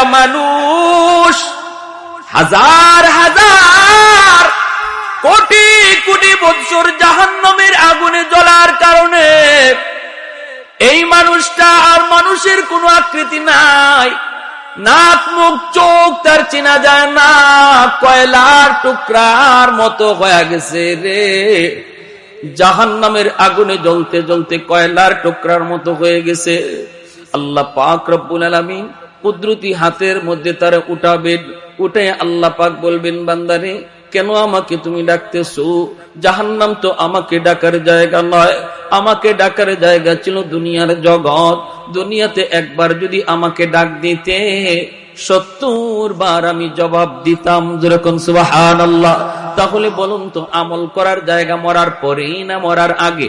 একটা মানুষ হাজার হাজার কোটি কোটি বছর জাহান্নামের আগুনে জ্বলার কারণে এই মানুষটা আর মানুষের কোনো আকৃতি নাই, নাক মুখ চোখ তার চেনা যায় না, কয়লার টুকরার মতো হয়ে গেছে রে। জাহান্নামের আগুনে জ্বলতে জ্বলতে কয়লার টুকরার মতো হয়ে গেছে। আল্লাহ পাক রব্বুল আলামিন কুদরতি হাতের মধ্যে তারা উঠাবেন, উঠে আল্লাহ পাক বলবেন, বান্দারে কেন আমাকে তুমি ডাকতেছো? জাহান্নাম তো আমাকে ডাকার জায়গা নয়, আমাকে ডাকার জায়গা ছিল দুনিয়ার জগৎ। দুনিয়াতে একবার যদি আমাকে ডাক দিতে ৭০ বার আমি জবাব দিতাম, যেরকম সুবহানাল্লাহ। তাহলে বলুন তো আমল করার জায়গা মরার পরেই না মরার আগে?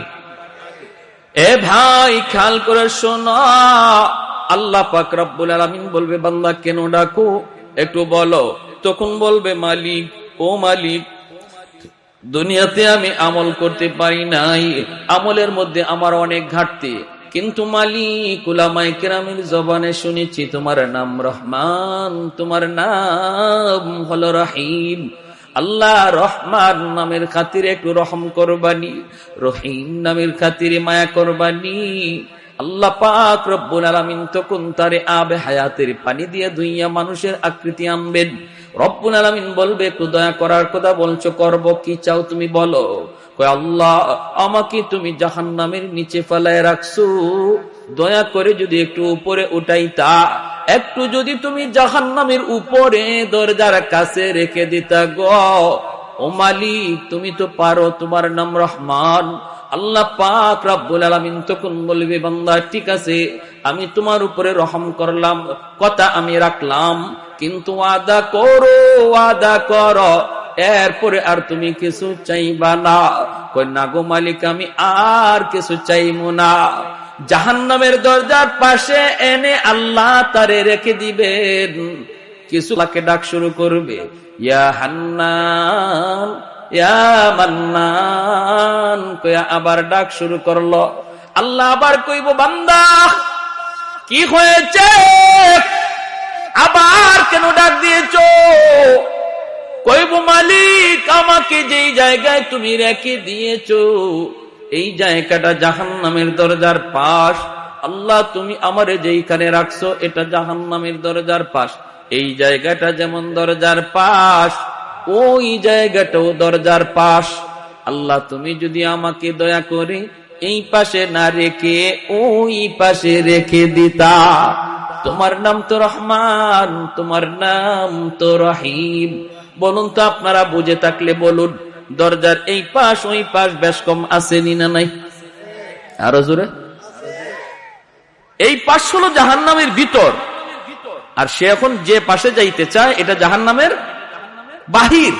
এ ভাই খেয়াল করে শোনো, আল্লাহ পাক রব্বুল আলামিন বলবে, বান্দা কেন ডাকো একটু বলো। তখন বলবে, মালিক ও মালিক, দুনিয়াতে আমি আমল করতে পারি নাই, আমলের মধ্যে আমার অনেক ঘাটতি, কিন্তু মালিক উলামায়ে কেরামের জবানে শুনেছি তোমার নাম রহমান, তোমার নাম হলো রহিম। আল্লাহ রহমান নামের খাতিরে একটু রহম করবানি, রহিম নামের খাতিরে মায়া করবানি। আল্লাহ পাক রব্বুল আলামিন তখন তারে আবে হায়াতের পানি দিয়ে দুইয়া মানুষের আকৃতি আনবেন। রব্বুল আলামিন বলবে, একটু দয়া করার কথা বলছো, করব, কি চাও তুমি বলো। কয়, আল্লাহ আমাকে তুমি জাহান্নামের নিচে ফেলায় রাখছো, দয়া করে যদি একটু উপরে উঠাইতা, একটু যদি তুমি জাহান্নামের উপরে দরজার কাছে রেখে দিতা গো। ও মালিক তুমি তো পারো, তোমার নাম রহমান। আল্লাহ পাক রব্বুল আলামিন তখন বলবে, বান্দা ঠিক আছে, আমি তোমার উপরে রহম করলাম, কথা আমি রাখলাম, কিন্তু ওয়াদা করো, ওয়াদা করো এরপরে আর তুমি কিছু চাইবা না। কই না গো মালিক, আমি আর কিছু চাইবো না। জাহান্নামের দরজার পাশে এনে আল্লাহ তারে রেখে দিবেন। কিছু লাকে ডাক শুরু করবে, ইয়া হান্নান ইয়া মান্নান, কইয়া আবার ডাক শুরু করলো। আল্লাহ আবার কইব, বান্দা কি হয়েছে, আবার কেন ডাক দিয়েছো? কইব, মালিক আমাকে যেই জায়গায় তুমি রেখে দিয়েছো এই জায়গাটা জাহান্নামের দরজার পাশ। আল্লাহ তুমি আমারে যেইখানে রাখছো এটা জাহান্নামের দরজার পাশ। এই জায়গাটা যেমন দরজার পাশ, ওই জায়গাটাও দরজার পাশ। আল্লাহ তুমি যদি আমাকে দয়া করে এই পাশে না রেখে ওই পাশে রেখে দিতা। তোমার নাম তো রহমান, তোমার নাম তো রহিম। বলুন তো আপনারা বুঝে থাকলে বলুন, দরজার এই পাশ ওই পাশ বেশ কম আছে না নাই? আরো জোরে। এই পাশ হলো জাহান্নামের ভিতর, আর সে এখন যে পাশে যাইতে চায় এটা জাহান্নামের বাহির।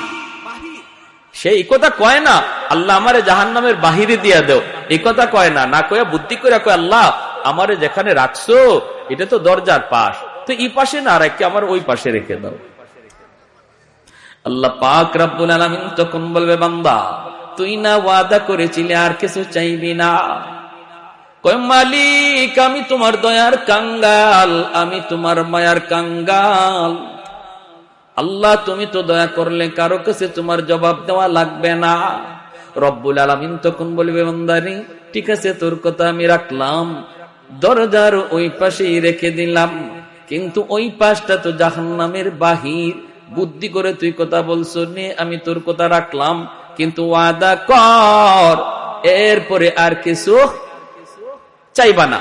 সেই কথা কয় না আল্লাহ আমারে জাহান্নামের বাহিরে দিয়া দেও, এই কথা কয় না, না কয়ে বুদ্ধি করে কয়, আল্লাহ আমারে যেখানে রাখছো এটা তো দরজার পাশ, তো এই পাশে না রেখে আমার ওই পাশে রেখে দাও। আল্লাহ পাক রব্বুল আলামিন তখন বলবে, বান্দা তুই না ওয়াদা করেছিলি আর কিছু চাইবি না? কয়, মালিক আমি তোমার দয়ার কাঙ্গাল, আমি তোমার মায়ার কাঙ্গাল। আল্লাহ তুমি তো দয়া করলে কারো কাছে তোমার জবাব দেওয়া লাগবে না। রব্বুল আলামিন তখন বলবে, বান্দারে ঠিক আছে তোর কথা আমি রাখলাম, দরজার ওই পাশেই রেখে দিলাম, কিন্তু ওই পাশটা তো জাহান্নামের বাহির। বুদ্ধি করে তুই কথা বলছো নে, আমি তোর কথা রাখলাম, কিন্তু ওয়াদা কর এরপরে আর কিছু চাইবা না।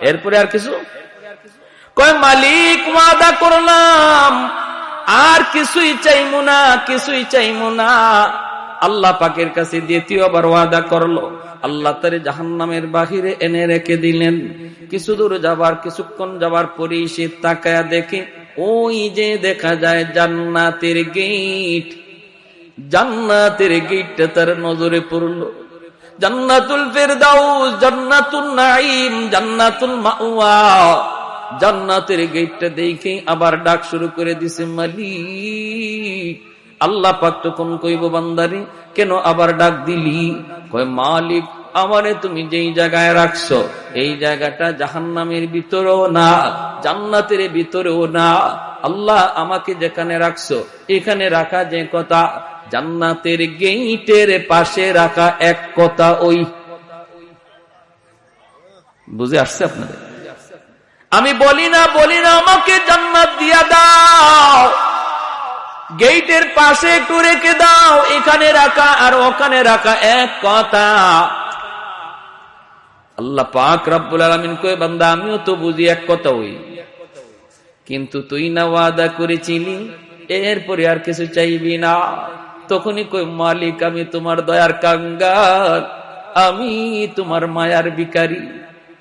এরপরে আর কিছু? কয়, মালিক ওয়াদা করলাম আর কিছুই চাইমু না, কিছুই চাইমু না। আল্লাহ পাকের কাছে দ্বিতীয়বার ওয়াদা করলো। আল্লাহ তারে জাহান্নামের বাহিরে এনে রেখে দিলেন। কিছু দূর যাবার, কিছুক্ষণ যাবার পরে সে তাকায়া দেখে, ওই যে দেখা যায় জান্নাতের গেট। জান্নাতের গেটটা তার নজরে পড়লো। জান্নাতুল ফেরদাউস, জান্নাতুল নাঈম, জান্নাতুল মাওয়া। জান্নাতের গেটটা দেখে আবার ডাক শুরু করে দিছে, মালিক। আল্লাহ পাক তখন কইব, বান্দারে কেন আবার ডাক দিলি? কয়, মালিক আমারে তুমি যেই জায়গায় রাখছো এই জায়গাটা জাহান্নামের ভিতরেও না, জান্নাতের ভিতরেও না। আল্লাহ আমাকে যেখানে রাখছো এখানে রাখা যে কথা, জান্নাতের গেইটের পাশে রাখা এক কথা। ওই বুঝে আসছে আপনাদের? আমি বলি না আমাকে জান্নাত দিয়া দাও, গেইটের পাশে একটু রেখে দাও, এখানে রাখা আর ওখানে রাখা এক কথা। আল্লাহ পাক রব্বুল আলামিন কয়, বান্দা আমিও তো বুঝি এক কথা ওই, কিন্তু তুই না ওয়াদা করেছিলি এরপরে আর কিছু চাইবি না। তখনই কই, মালিক আমি তোমার দয়ার কাঙ্গাল, আমি তোমার মায়ার ভিখারি।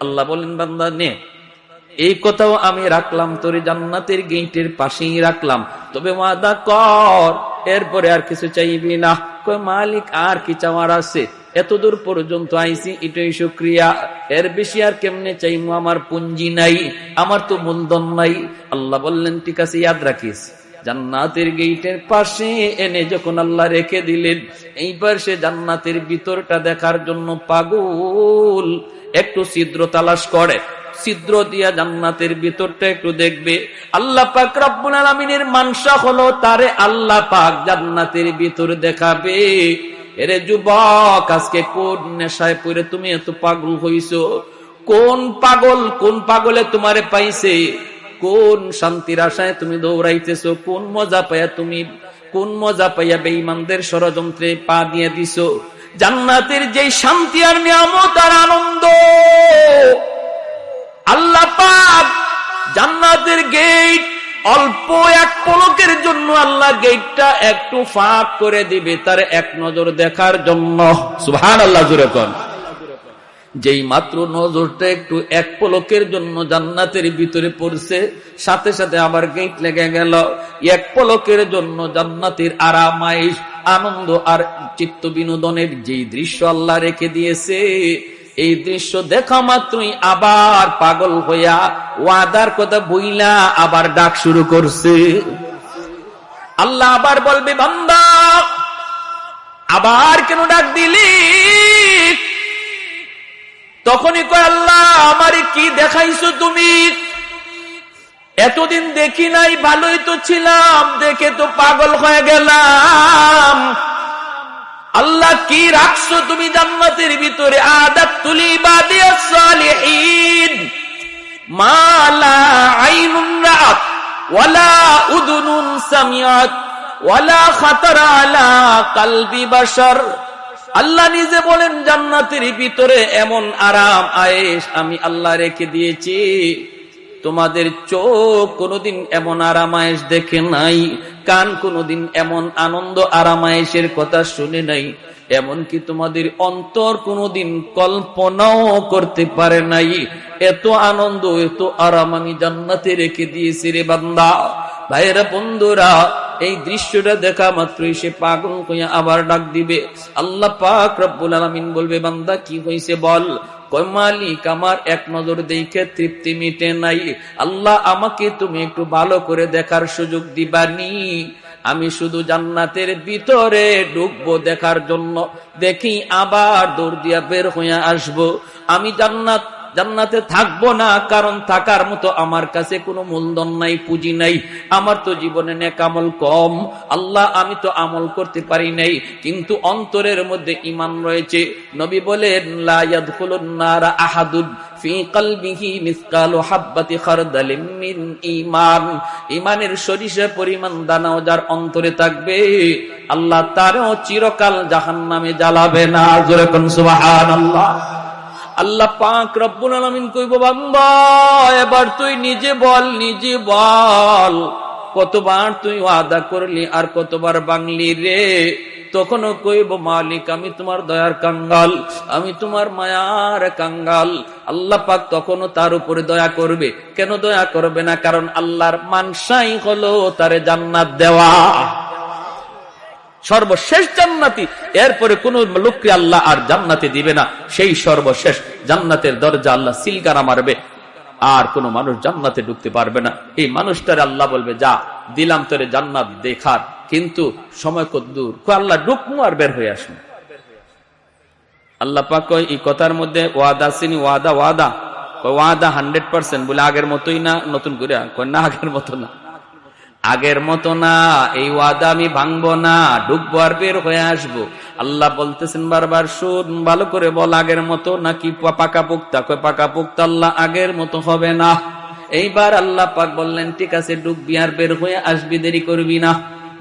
আল্লাহ বলেন, বান্দা নে, এই কথাও আমি রাখলাম, তোর জান্নাতের গেটের পাশেই রাখলাম, তবে ওয়াদা কর এরপরে আর কিছু চাইবি না। কই, মালিক আর কি চাওয়ার আছে, এতদূর পর্যন্ত আইছি, এটাই শুকরিয়া, এর বেশি আর কেমনে চাইমু, আমার পুঞ্জি নাই, আমার তো মূলধন নাই। আল্লাহ বললেন, ঠিক আছে, ইয়াদ রাখিস, জান্নাতের গেটের পাশে এনে যখন আল্লাহ রেখে দিলেন, এইবার সে জান্নাতের ভিতরটা দেখার জন্য পাগল, একটু ছিদ্র তালাশ করে, ছিদ্র দিয়া জান্নাতের ভিতরটা একটু দেখবে। আল্লাহ পাক রব্বুল আলামিনের মানসা হলো তারে আল্লাহ পাক জান্নাতের ভিতর দেখাবে। এরে যুবক, আজকে কোন নেশায় পড়ে তুমি এত পাগল হইছো? কোন পাগলে তোমারে পাইছে? কোন শান্তির আশায় তুমি দৌড়াইতেছো? কোন মজা পাইয়া বেঈমানদের ষড়যন্ত্রে পা দিয়ে দিছো? জান্নাতের যেই শান্তি আর নিয়ামত আর আনন্দ, আল্লাহ পাক জান্নাতের গেট অল্প এক পলকের জন্য আল্লাহ গেটটা একটু ফাঁক করে দিবে তার এক নজর দেখার জন্য। সুবহানাল্লাহ, জোরে কোন। যেই মাত্র নজরটা একটু এক পলকের জন্য জান্নাতের ভিতরে পড়ছে, সাথে সাথে আবার গেট লেগে গেল। এক পলকের জন্য জান্নাতের আরামাইশ, আনন্দ আর চিত্ত বিনোদনের যেই দৃশ্য আল্লাহ রেখে দিয়েছে, এই দৃশ্য দেখা মাত্রই আবার পাগল হইয়া ওয়াদার কথা বইলা আবার ডাক শুরু করছে। আল্লাহ আবার বলবে, বান্দা আবার কেন ডাক দিলি? তখনই কয়, আল্লাহ আমারে কি দেখাইছো তুমি? এতদিন দেখি নাই, ভালোই তো ছিলাম, দেখে তো পাগল হয়ে গেলাম। আল্লাহ কি রাখছো তুমি জান্নাতের ভিতরে? আদাতুল ইবাদিয়াস সালিহিন মা লা আইনুন রাআত ওয়ালা উযুনুন সামিআত ওয়ালা খাতারা আলা কলবি বাশার। আল্লাহ নিজে বলেন, জান্নাতের ভিতরে এমন আরাম আয়েশ আমি আল্লাহ রেখে দিয়েছি, তোমাদের চোখ কোনদিন এমন আরামায়েশ দেখে নাই, কান কোনদিন এমন আনন্দ আরামায়েশের কথা শুনে নাই, এমনকি তোমাদের অন্তর কোনদিন কল্পনাও করতে পারে নাই। এত আনন্দ, এত আরাম আমি জান্নাতে রেখে দিয়েছি রে বান্দা। ভাইয়েরা, বন্ধুরা, এই দৃশ্যটা দেখা মাত্রই সে পাগল হইয়া আবার ডাক দিবে। আল্লাহ পাক রব্বুল আলামিন বলবে, বান্দা কি হইছে বল? কয়, মালিক আমার এক নজর দেখে তৃপ্তি মিটে নাই, আল্লাহ আমাকে তুমি একটু ভালো করে দেখার সুযোগ দিবানি। আমি শুধু জান্নাতের ভিতরে ঢুকবো দেখার জন্য, দেখি আবার দৌড় দিয়া বের হইয়া আসবো। আমি জান্নাতে থাকবো না, কারণ থাকার মতো আমার কাছে কোনো মূলধন নাই, পুঁজি নাই, আমার তো জীবনে নেক আমল কম। আল্লাহ আমি তো আমল করতে পারি নাই, কিন্তু অন্তরের মধ্যে ঈমান রয়েছে। নবী বলেন, লা ইয়াদখুলুন নারা আহাদুন ফি কলবিহি মিসকালু হাববাতি খারদালিম মিন ঈমান। ঈমানের সরিষা পরিমাণ দানাও যার অন্তরে থাকবে, আল্লাহ তারও চিরকাল জাহান্নামে জ্বালাবে না। জোরে কোন সুবহানাল্লাহ। আল্লাহ পাক রব্বুল আলামিন কইব, বান্দা এবার তুই নিজে বল কতবার তুই ওয়াদা করলি আর কতবার ভাঙলি রে? তখনও কইব, মালিক আমি তোমার দয়ার কাঙ্গাল, আমি তোমার মায়ার কাঙ্গাল। আল্লাহ পাক তখনও তার উপরে দয়া করবে। কেন দয়া করবে না? কারণ আল্লাহর মানসাই হলো তারে জান্নাত দেওয়া, সর্বশেষ জান্নাতি। এরপরে কোন লোককে আল্লাহ আর জান্নাতে দিবে না, সেই সর্বশেষ জান্নাতের দরজা আল্লাহ সিলগানা মারবে, আর কোন মানুষ জান্নাতে ঢুকতে পারবে না। এই মানুষটারে আল্লাহ বলবে, যা দিলাম তোরে জান্নাত দেখার, কিন্তু সময় কত দূর, আল্লাহ ঢুকমু আর বের হয়ে আসবো। আল্লাহ পাক কয় এই কথার মধ্যে ওয়াদা চিনি, ওয়াদা ওয়াদা ওয়াদা 100%, বলে আগের মতোই না, নতুন করে কয় না আগের মতো না, আগের মতো না, এই ওয়াদা আমি ভাঙবো না, ঢুকবো আর বের হয়ে আসবো। আল্লাহ বলতেছেন বারবার, শুন ভালো করে বল, আগের মতো নাকি পাকা পোক্তা? কয় পাকা পোক্তা। আল্লাহ আগের মতো হবে না। এইবার আল্লাহ পাক বললেন ঠিক আছে, ঢুকবি আর বের হয়ে আসবি, দেরি করবি না।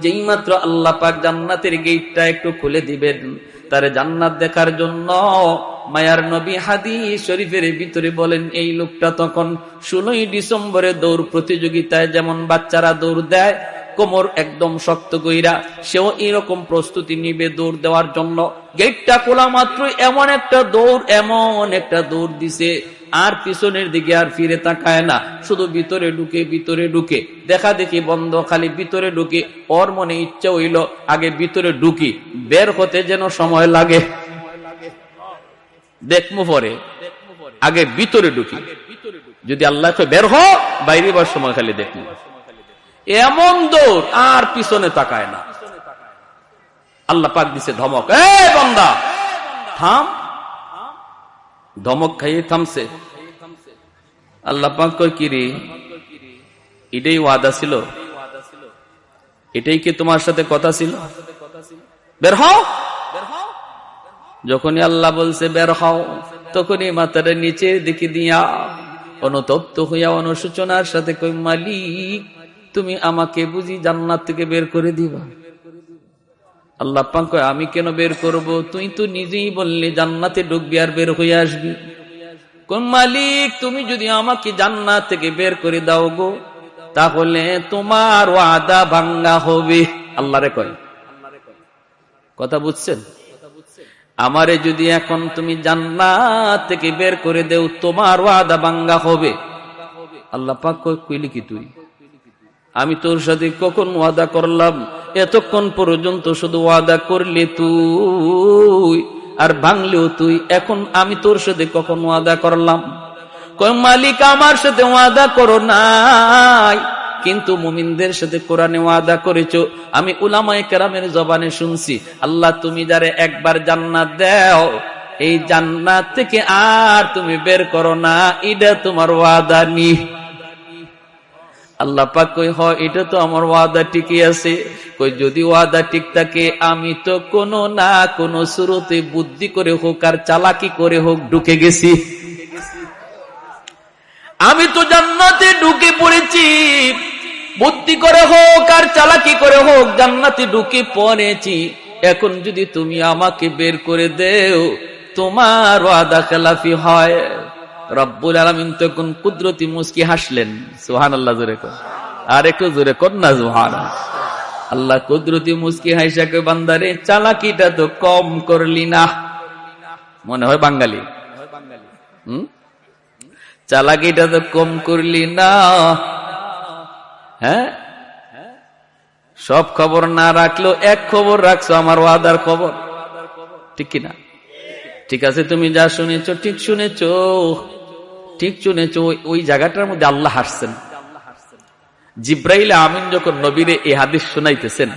যেই মাত্র আল্লাহ পাক জান্নাতের গেটটা একটু খুলে দিবেন তারে জান্নাত দেখার জন্য, মায়ার নবী হাদিস শরীফের ভিতরে বলেন, এই লোকটা তখন 16ই ডিসেম্বরে দৌড় প্রতিযোগিতায় যেমন বাচ্চারা দৌড় দেয় কোমর একদম শক্ত কইরা, সেও এরকম প্রস্তুতি নিবে দৌড় দেওয়ার জন্য। গেটটা খোলা মাত্র এমন একটা দৌড় দিছে, আর পিছনের দিকে আর ফিরে তাকায় না, শুধু ভিতরে ঢুকে দেখা দেখি বন্ধ, খালি ভিতরে ঢুকে। ওর মনে ইচ্ছা হইল আগে ভিতরে ঢুকি, বের হতে যেন সময় লাগে, দেখমু পরে, আগে ভিতরে ঢুকি, যদি আল্লাহ বের হ বাইরে বার সময় খালি দেখমু। এমন দৌড়, আর পিছনে তাকায় না। আল্লাহ পাক দিছে ধমক, এই বান্দা থাম। ধমক খাইয়ে থামছে। আল্লাহ পাক কয় কি রে, এটাই ওয়াদা ছিল? এটাই কি তোমার সাথে কথা ছিল? বের হও। যখনই আল্লাহ বলছে বের হও, তখনই মাথাটা নিচের দিকে দিয়া অনুতপ্ত হইয়া অনুশোচনার সাথে কই, মালিক তুমি আমাকে বুঝি জান্নাত থেকে বের করে দিবা? আল্লাহ পাক কয়, আমি কেন বের করব? তুই তো নিজেই বললি জান্নাতে ঢুকবি আর বের হয়ে আসবি। কোন মালিক, তুমি যদি আমাকে জান্নাত থেকে বের করে দাও গো, তাহলে তোমার ওয়াদা ভাঙ্গা হবে। আল্লাহরে কয়, কথা বুঝছেন? আমারে যদি এখন তুমি জান্নাত থেকে বের করে দেও, তোমার ওয়াদা ভাঙ্গা হবে। আল্লাহ পাক কয়, কইলি কি তুই? আমি তোর সাথে কখন ওয়াদা করলাম? এতক্ষণ পর্যন্ত শুধু ওয়াদা করলি তুই, আর ভাঙলেও তুই। এখন আমি তোর সাথে কখন ওয়াদা করলাম? কয় মালিক, আমার সাথে ওয়াদা করো নাই, কিন্তু মুমিনদের সাথে কোরআনে ওয়াদা করেছো। আমি উলামায়ে কেরামের জবানে শুনছি, আল্লাহ তুমি যারে একবার জান্নাত দাও, এই জান্নাত থেকে আর তুমি বের করো না, এটা তোমার ওয়াদা নি। আল্লাহ পাক কই, হয় এটা তো আমার ওয়াদা ঠিকই আছে। কই যদি ওয়াদা ঠিক থাকে, আমি তো কোনো না কোনো সুরতে বুদ্ধি করে হোক আর চালাকি করে হোক ঢুকে গেছি। আমি তো জান্নাতে ঢুকে পড়েছি, বুদ্ধি করে হোক আর চালাকি করে হোক জান্নাতে ঢুকে পড়েছি। এখন যদি তুমি আমাকে বের করে দেও, তোমার ওয়াদা খেলাফি হয়। রব্বুল আলামিন তখন কুদরতি মুস্কি হাসলেন। সুবহানাল্লাহ, জোরে কর, আর একটু জোরে কর না সুবহানাল্লাহ। আল্লাহ কুদরতি মুস্কি হাসা কই, বান্দারে চালাকিটা তো কম করলি না। মনে হয় বাঙালি, চালাকিটা তো কম করলি না। হ্যাঁ, সব খবর না রাখলেও এক খবর রাখছো, আমার ওয়াদার খবর, ঠিক কিনা? ঠিক আছে, তুমি যা শুনেছো ঠিক শুনেছো, ঠিক শুনেছো। ওই জায়গাটার মধ্যে আল্লাহ হাসছেন। জিব্রাইল আমিন যখন নবীরে এই হাদিস শুনাইতেছেন,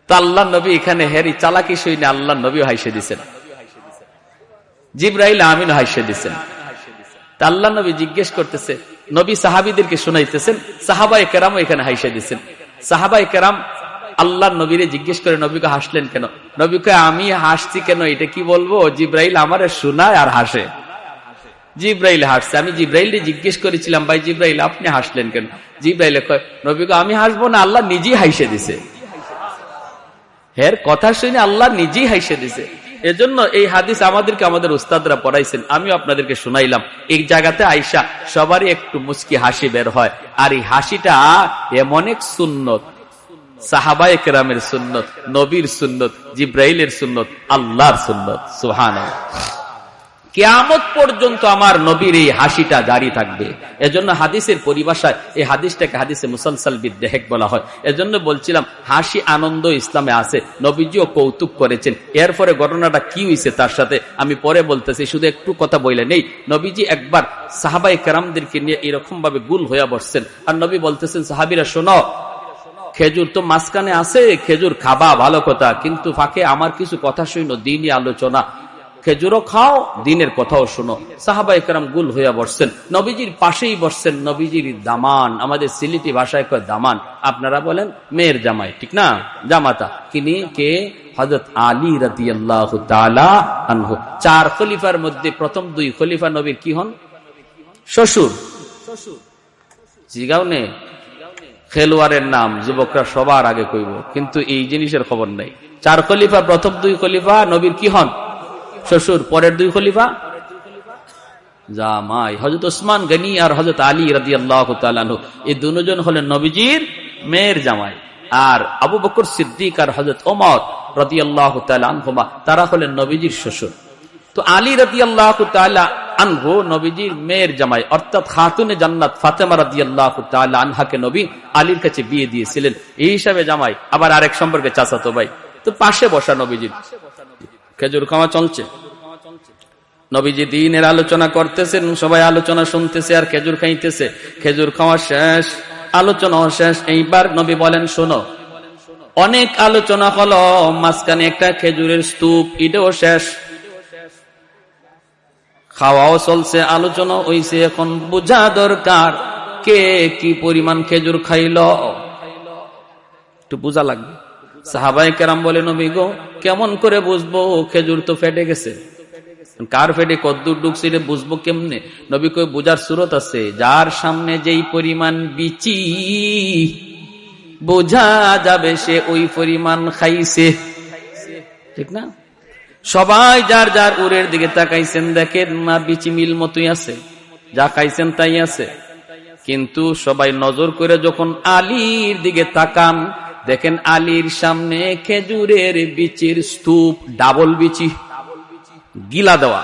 তো আল্লাহ নবী এখানে হেরি চালাকি শুনে আল্লাহ নবী হাসে দিছেন, জিব্রাইল আমিন হাসে দিছেন। তা আল্লাহ নবী জিজ্ঞেস করতেছে, নবী সাহাবীদেরকে শুনাইতেছেন, সাহাবায়ে কেরাম এখানে হাসে দিছেন। সাহাবায়ে কেরাম আল্লাহ নবীরে জিজ্ঞেস করে, নবীকে হাসলেন কেন? নবীকে আমি হাসছি কেন এটা কি বলবো? জিব্রাইল আমারে শোনায় আর হাসে। জিব্রাইল হাসছে। আমি জিব্রাইলকে জিজ্ঞেস করেছিলাম, ভাই জিব্রাইল আপনি হাসলেন কেন? জিব্রাইল কয়, নবীকে আমি হাসবো না, আল্লাহ নিজেই হাসে দিছে। হের কথা শুনে আল্লাহ নিজেই হাসে দিছে। এজন্য এই হাদিস আমাদেরকে আমাদের উস্তাদরা পড়াইছেন, আমিও আপনাদেরকে শুনাইলাম। এই জায়গাতে আইসা সবারই একটু মুস্কি হাসি বের হয়, আর এই হাসিটা এমন এক সুন্নত, সাহাবায়ে কেরামের সুন্নত, নবীর সুন্নত, জিব্রাইলের সুন্নত, আল্লাহর সুন্নত। সুবহানাল্লাহ। কিয়ামত পর্যন্ত আমার নবীর এই হাসিটা জারি থাকবে। এজন্য হাদিসের পরিভাষায় এই হাদিসটাকে হাদিসে মুসালসাল বিদ্দেহেক বলা হয়। এজন্য বলছিলাম হাসি আনন্দ ইসলামে আছে, নবীজিও কৌতুক করেছেন। এরপরে ঘটনাটা কি হয়েছে তার সাথে আমি পরে বলতেছি, শুধু একটু কথা বলে নেই। নবীজি একবার সাহাবায়ে কেরামদেরকে নিয়ে এরকম ভাবে গুল হইয়া বসছেন, আর নবী বলতেছেন, সাহাবীরা শোনো, খেজুর তো মাঝখানে আছে, খেজুর খাবা ভালো কথা, কিন্তু ফাঁকে আমার কিছু কথা শুনো, দ্বীনি আলোচনা। খেজুরও খাও, দিনের কথাও শোনো। সাহাবা একরাম গুল হইয়া বসছেন, নবীজির পাশেই বসছেন নবীজির দামান, আমাদের সিলেটি ভাষায় কয় দামান, আপনারা বলেন মেয়ের জামাই, ঠিক না, জামাতা। কিনি কে? হযরত আলী রাদিয়াল্লাহু তাআলা আনহু। 4 খলিফার মধ্যে প্রথম 2 খলিফা নবীর কি হন? শ্বশুর। জিগাও নে, খেলোয়াড়ের নাম যুবকরা সবার আগে কইব, কিন্তু এই জিনিসের খবর নাই। 4 খলিফা, প্রথম 2 খলিফা নবীর কি হন? শ্বশুর। পরের 2 খলিফা জামাই। হযরত ওসমান গনি আর হযরত আলী রাদিয়াল্লাহু তাআলা আনহু, এই দুজন হলেন নবীজির মেয়ের জামাই। আর আবু বকর সিদ্দিক আর হযরত ওমর রাদিয়াল্লাহু তাআলা আনহুমা, তারা হলেন নবীজির শ্বশুর। তো আলী রাদিয়াল্লাহু তাআলা আনহু নবীজির মেয়ের জামাই, অর্থাৎ খাতুনে জান্নাত ফাতেমা রাদিয়াল্লাহু তাআলা আনহাকে নবী আলীর কাছে বিয়ে দিয়েছিলেন, এই হিসাবে জামাই। আবার আরেক সম্পর্কে চাচাতো ভাই। তো পাশে বসা নবীজির, খেজুর খাওয়া চলছে, নবীজি দ্বীনের আলোচনা করতেছেন, সবাই আলোচনা শুনতেছে আর খেজুর খাইতেছে। খেজুর খাওয়া শেষ, আলোচনা শেষ। এইবার নবী বলেন, শোনো, অনেক আলোচনা হলো, মাঝখানে একটা খেজুরের স্তূপ, এটাও শেষ। খাওয়াও চলছে, আলোচনা হইছে, এখন বোঝা দরকার কে কি পরিমাণ খেজুর খাইল, একটু বোঝা লাগবে। সাহাবায়ে কেরাম বলে, নবী গো, কেমন করে বুঝবো? খেজুর তো ফেটে গেছে, কার ফেটে কদ্দুর ঢুকছে এটা বুঝবো কেমনে? নবী কই, বুঝার সুরত আছে, যার সামনে যেই পরিমাণ বিচি বোঝা যাবে সে ওই পরিমাণ খাইছে, ঠিক না? সবাই যার যার উরের দিকে তাকাইছেন, দেখেন না বিচি মিল মতোই আছে, যা খাইছেন তাই আছে। কিন্তু সবাই নজর করে যখন আলীর দিকে তাকান, দেখেন আলীর সামনে খেজুরের বিচির স্তূপ, ডাবল বিচি, গিলা দেওয়া।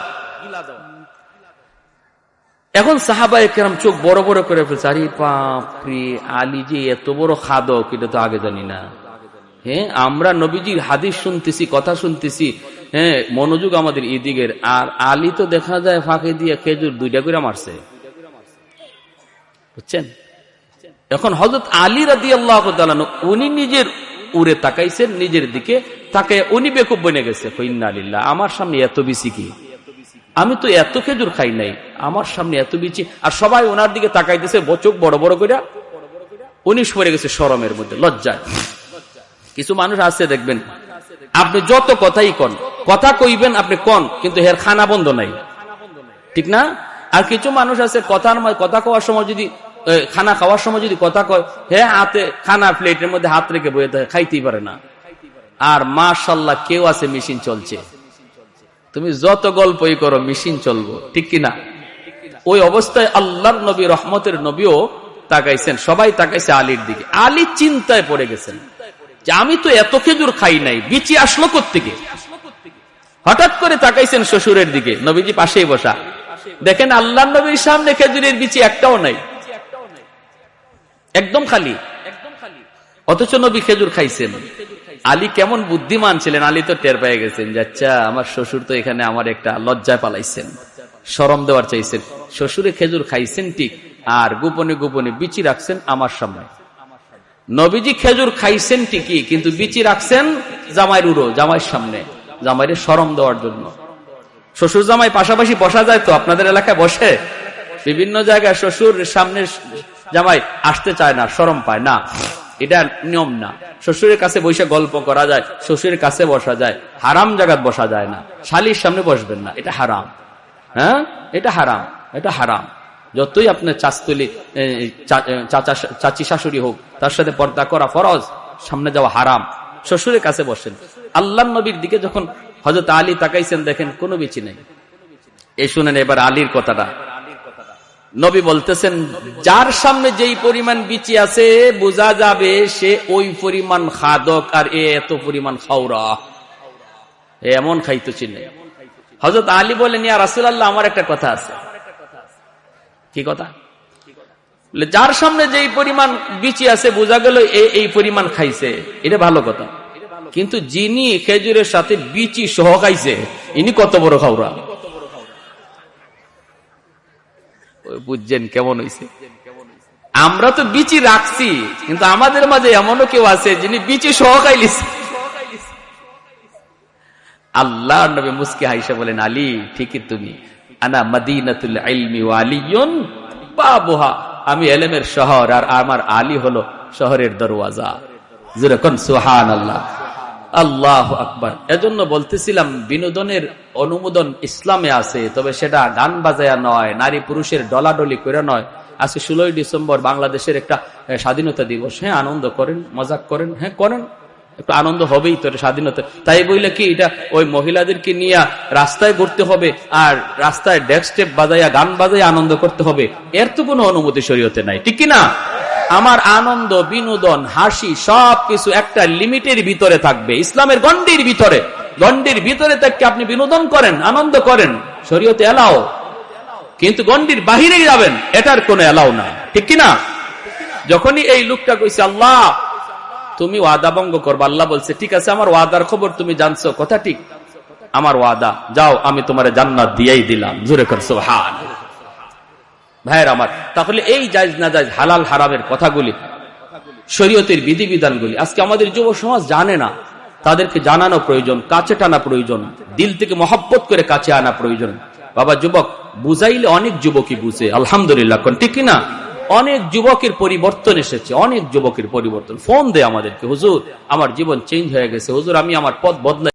এখন সাহাবায়ে কেরাম চোখ বড় বড় করে ফেলছে, আরে বাপরে, আলী যে এত বড় খাদক, এটা তো আগে জানি না। হ্যাঁ, আমরা নবীজির হাদিস শুনতেছি, কথা শুনতেছি, হ্যাঁ, মনোযোগ আমাদের এদিকের। আর আলী তো দেখা যায় ফাঁকে দিয়ে খেজুর 2টা করে মারছে, বুঝছেন? এখন হযরত আলী রাদিয়াল্লাহু তাআলা উনি নিজের উরে তাকাইছেন, নিজের দিকে তাকায় উনি বেকুব বনে গেছে, ইন্না লিল্লাহ, আমার সামনে এত বিচি কি, আমি তো এত খেজুর খাই নাই, আমার সামনে এত বিচি। আর সবাই ওনার দিকে তাকাইতেছে, চোখ বড় বড় করে, উনি সরে গেছে শরমের মধ্যে, লজ্জায়। কিছু মানুষ আছে দেখবেন, আপনি যত কথাই কন, কথা কইবেন আপনি কন, কিন্তু এর খানা বন্ধ নাই, ঠিক না? আর কিছু মানুষ আছে কথা কওয়ার সময় যদি, খানা খাওয়ার সময় যদি কথা কয়, হ্যাঁ, হাতে খানা প্লেটের মধ্যে হাত রেখে বয়ে থাকে, খাইতেই পারে না। আর মাশাআল্লাহ কেউ আছে মেশিন চলছে, তুমি যত গল্পই করো মেশিন চলবো, ঠিক কিনা? ওই অবস্থায় আল্লাহর নবী, রহমতের নবীও তাকাইছেন, সবাই তাকাইছে আলীর দিকে। আলী চিন্তায় পড়ে গেছেন যে আমি তো এত খেজুর খাই নাই, বিচি আসলো কোত্থেকে? হঠাৎ করে তাকাইছেন শ্বশুরের দিকে, নবীজি পাশেই বসা, দেখেন আল্লাহর নবীর সামনে খেজুরের বিচি একটাও নাই, একদম খালি। অথচ নবী খেজুর খাইছেন। আলী কেমন বুদ্ধিমান ছিলেন, আলী তো টের পেয়ে গেছেন যে আচ্ছা, আমার শ্বশুর তো এখানে আমার একটা লজ্জায় পালাইছেন, শরম দেওয়ার চাইছেন। শ্বশুরে খেজুর খাইছেন ঠিক, আর গোপনে গোপনে বিচি রাখছেন আমার সামনে। নবীজি খেজুর খাইছেন ঠিকই, কিন্তু বিচি রাখছেন জামাইয়ের উরো, জামাইয়ের সামনে, জামাইয়ের শরম দেওয়ার জন্য। শ্বশুর জামাই পাশাপাশি বসা যায় তো? আপনাদের এলাকায় বসে? বিভিন্ন জায়গায় শ্বশুর সামনে জামাই আসতে চায় না, শরম পায় না, এটা নিয়ম না। শ্বশুরের কাছে বসে গল্প করা যায়, শ্বশুরের কাছে বসা যায়, হারাম জায়গায় বসা যায় না। শালির সামনে বসবেন না, এটা হারাম। হ্যাঁ, এটা হারাম, এটা হারাম। যতই আপনার চাচতলি চাচি শাশুড়ি হোক, তার সাথে পর্দা করা ফরজ, সামনে যাওয়া হারাম। শ্বশুরের কাছে বসেন। আল্লাহর নবীর দিকে যখন হযরত আলী তাকাইছেন, দেখেন কোনো বিচি নেই। এই শুনেন এবার আলীর কথাটা। নবী বলতেছেন, যার সামনে যেই পরিমাণ বিচি আছে বোঝা যাবে সে ওই পরিমাণ খাদক, আর এত পরিমাণ খাওরা, এমন খাইতো চিনে। হযরত আলী বলেন, ইয়া রাসূলুল্লাহ, আমার একটা কথা আছে। কি কথা? যার সামনে যেই পরিমাণ বিচি আছে বোঝা গেল এই পরিমাণ খাইছে, এটা ভালো কথা, কিন্তু যিনি খেজুরের সাথে বিচি সহ খাইছে, ইনি কত বড় খাওরা। বুঝছেন কেমন হয়েছে? আমরা তো বিচি রাখছি, কিন্তু আমাদের মাঝে এমনও কেউ আছে যিনি বিচি সহ খাইলিছে। আল্লাহ নবী মুস্কি হাইসা বলেন, আলী ঠিকই তুমি, আনা মদিনাতুল ইলমি ওয়া আলিয়ুন বাবুহা, আমি ইলমের শহর আর আমার আলী হলো শহরের দরওয়াজা। যেরকম সুবহানাল্লাহ, আল্লাহু আকবার। এজন্য বলতেছিলাম বিনোদনের অনুমোদন ইসলামে আছে, তবে সেটা গান বাজায়া নয়, নারী পুরুষের ডলাডলি করে নয়। আজকে 16ই ডিসেম্বর বাংলাদেশের একটা স্বাধীনতা দিবস, হ্যাঁ আনন্দ করেন, মজাক করেন, হ্যাঁ করেন, একটু আনন্দ হবেই তো স্বাধীনতা। তাই বইলে কি এটা ওই মহিলাদেরকে নিয়ে রাস্তায় ঘুরতে হবে আর রাস্তায় ডেস্ক স্টেপ বাজাইয়া গান বাজাইয়া আনন্দ করতে হবে? এর তো কোনো অনুমতি শরীয়তে নাই, ঠিক কিনা? আমার আনন্দ, বিনোদন, হাসি সবকিছু একটা লিমিটের ভিতরে থাকবে, ইসলামের গণ্ডির ভিতরে। গণ্ডির ভিতরে থেকে আপনি বিনোদন করেন, আনন্দ করেন, শরীয়তে এলাও। কিন্তু গণ্ডির বাহিরে যাবেন, এটার কোনো এলাও নাই, ঠিক কিনা? যখনই এই লোকটা কইছে আল্লাহ তুমি ওয়াদা ভঙ্গ করবা, আল্লাহ বলছে ঠিক আছে, আমার ওয়াদার খবর তুমি জানছো, কথা ঠিক, আমার ওয়াদা, যাও আমি তোমার জান্নাত দিয়েই দিলাম। জোরে কর সুবহানাল্লাহ। ভাইয়ের আমার, তাহলে এই জায়েজ না জায়েজ, হালাল হারামের কথাগুলি, শরীয়তের বিধিবিধানগুলি আজকে আমাদের যুব সমাজ জানে না। তাদেরকে জানানো প্রয়োজন, কাছে টানা প্রয়োজন, দিল থেকে মহব্বত করে কাছে আনা প্রয়োজন। বাবা যুবক, বুঝাইলে অনেক যুবকই বুঝে, আলহামদুলিল্লাহ, ঠিক কিনা? অনেক যুবকের পরিবর্তন এসেছে, অনেক যুবকের পরিবর্তন। ফোন দেয় আমাদেরকে, হুজুর আমার জীবন চেঞ্জ হয়ে গেছে, হুজুর আমি আমার পথ বদলাই